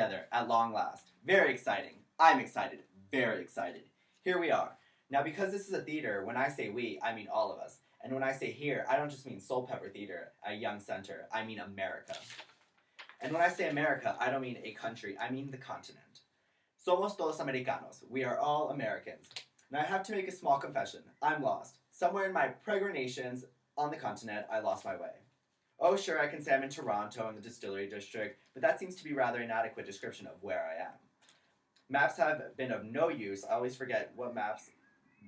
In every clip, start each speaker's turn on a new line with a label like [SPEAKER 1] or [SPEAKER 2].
[SPEAKER 1] Together at long last. Very exciting. I'm excited. Very excited. Here we are. Now, because this is a theater, when I say we, I mean all of us. And when I say here, I don't just mean Soulpepper Theater, a young center. I mean America. And when I say America, I don't mean a country. I mean the continent. Somos todos americanos. We are all Americans. Now, I have to make a small confession. I'm lost. Somewhere in my peregrinations on the continent, I lost my way. Oh, sure, I can say I'm in Toronto in the Distillery District, but that seems to be rather inadequate description of where I am. Maps have been of no use. I always forget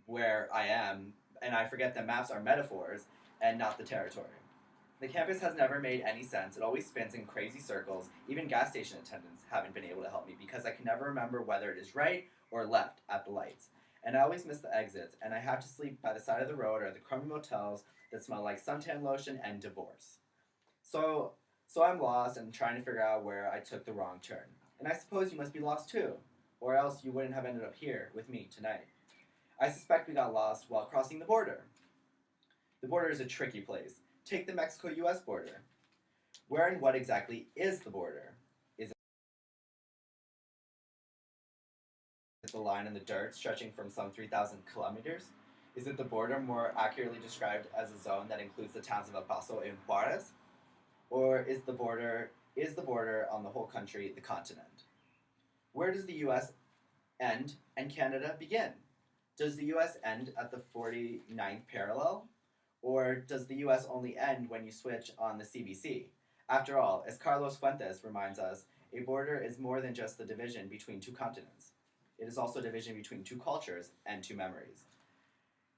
[SPEAKER 1] where I am, and I forget that maps are metaphors and not the territory. The campus has never made any sense. It always spins in crazy circles. Even gas station attendants haven't been able to help me because I can never remember whether it is right or left at the lights. And I always miss the exits, and I have to sleep by the side of the road or at the crummy motels that smell like suntan lotion and divorce. So, so I'm lost and trying to figure out where I took the wrong turn. And I suppose you must be lost too, or else you wouldn't have ended up here with me tonight. I suspect we got lost while crossing the border. The border is a tricky place. Take the Mexico-US border. Where and what exactly is the border? Is it the line in the dirt stretching from some 3,000 kilometers? Is it the border more accurately described as a zone that includes the towns of El Paso and Juarez? Or is the border on the whole country the continent? Where does the US end and Canada begin? Does the US end at the 49th parallel? Or does the US only end when you switch on the CBC? After all, as Carlos Fuentes reminds us, a border is more than just the division between two continents. It is also a division between two cultures and two memories.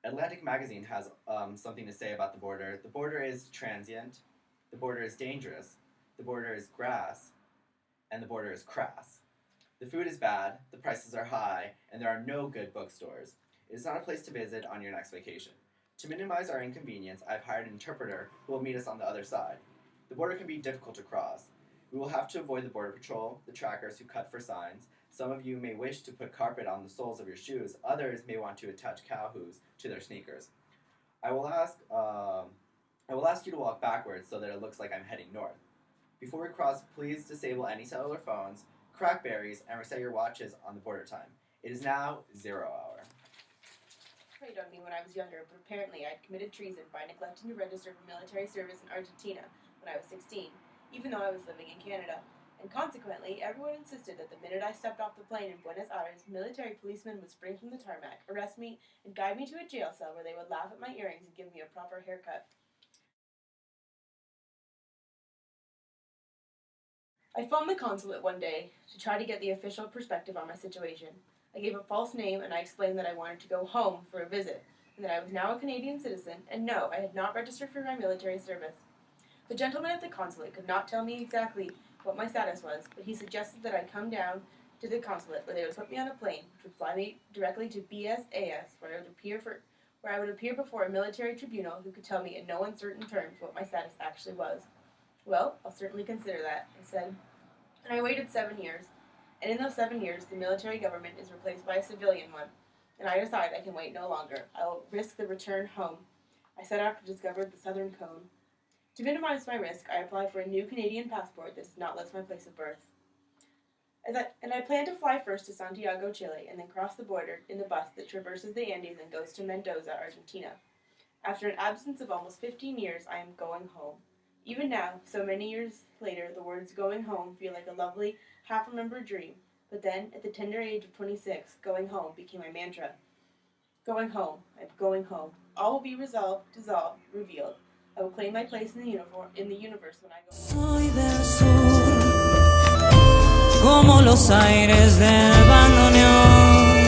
[SPEAKER 1] Atlantic Magazine has something to say about the border. The border is transient, the border is dangerous, the border is grass, and the border is crass. The food is bad, the prices are high, and there are no good bookstores. It is not a place to visit on your next vacation. To minimize our inconvenience, I've hired an interpreter who will meet us on the other side. The border can be difficult to cross. We will have to avoid the border patrol, the trackers who cut for signs. Some of you may wish to put carpet on the soles of your shoes. Others may want to attach cow hooves to their sneakers. I will ask you to walk backwards so that it looks like I'm heading north. Before we cross, please disable any cellular phones, crack berries, and reset your watches on the border time. It is now 0 hour.
[SPEAKER 2] Preyed on me when I was younger, but apparently I'd committed treason by neglecting to register for military service in Argentina when I was 16, even though I was living in Canada. And consequently, everyone insisted that the minute I stepped off the plane in Buenos Aires, military policemen would spring from the tarmac, arrest me, and guide me to a jail cell where they would laugh at my earrings and give me a proper haircut. I phoned the consulate one day to try to get the official perspective on my situation. I gave a false name and I explained that I wanted to go home for a visit, and that I was now a Canadian citizen, and no, I had not registered for my military service. The gentleman at the consulate could not tell me exactly what my status was, but he suggested that I come down to the consulate where they would put me on a plane, which would fly me directly to BSAS, where I would appear before a military tribunal who could tell me in no uncertain terms what my status actually was. Well, I'll certainly consider that, I said. And I waited 7 years. And in those 7 years, the military government is replaced by a civilian one. And I decide I can wait no longer. I will risk the return home. I set out to discover the Southern Cone. To minimize my risk, I apply for a new Canadian passport that does not list my place of birth. I plan to fly first to Santiago, Chile, and then cross the border in the bus that traverses the Andes and goes to Mendoza, Argentina. After an absence of almost 15 years, I am going home. Even now, so many years later, the words going home feel like a lovely, half-remembered dream. But then, at the tender age of 26, going home became my mantra. Going home, I'm going home. All will be resolved, dissolved, revealed. I will claim my place in the universe when I go home.
[SPEAKER 3] Soy del sur, como los aires del bandoneón.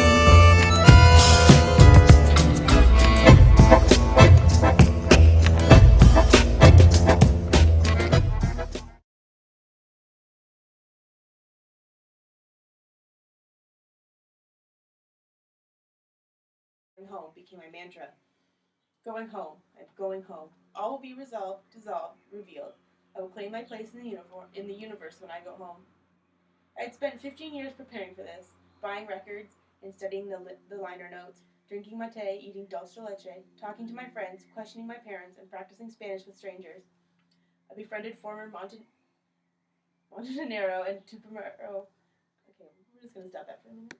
[SPEAKER 2] Going home became my mantra. Going home, I'm going home. All will be resolved, dissolved, revealed. I will claim my place in the universe when I go home. I had spent 15 years preparing for this, buying records and studying the liner notes, drinking mate, eating dulce de leche, talking to my friends, questioning my parents, and practicing Spanish with strangers. I befriended former Rio de Janeiro, and Tupamaro. Okay, we're just gonna stop that for a minute.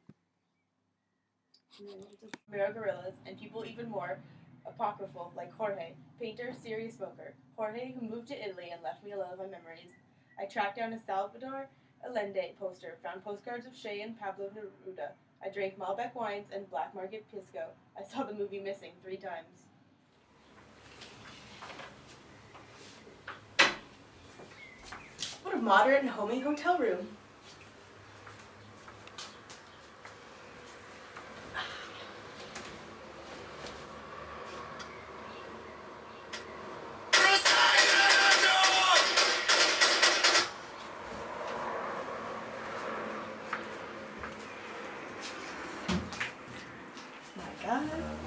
[SPEAKER 2] Miro gorillas, and people even more apocryphal, like Jorge, painter, serious smoker. Jorge, who moved to Italy and left me a lot of my memories. I tracked down a Salvador Allende poster, found postcards of Che and Pablo Neruda. I drank Malbec wines and black market pisco. I saw the movie Missing 3 times. What a modern and homey hotel room. My God.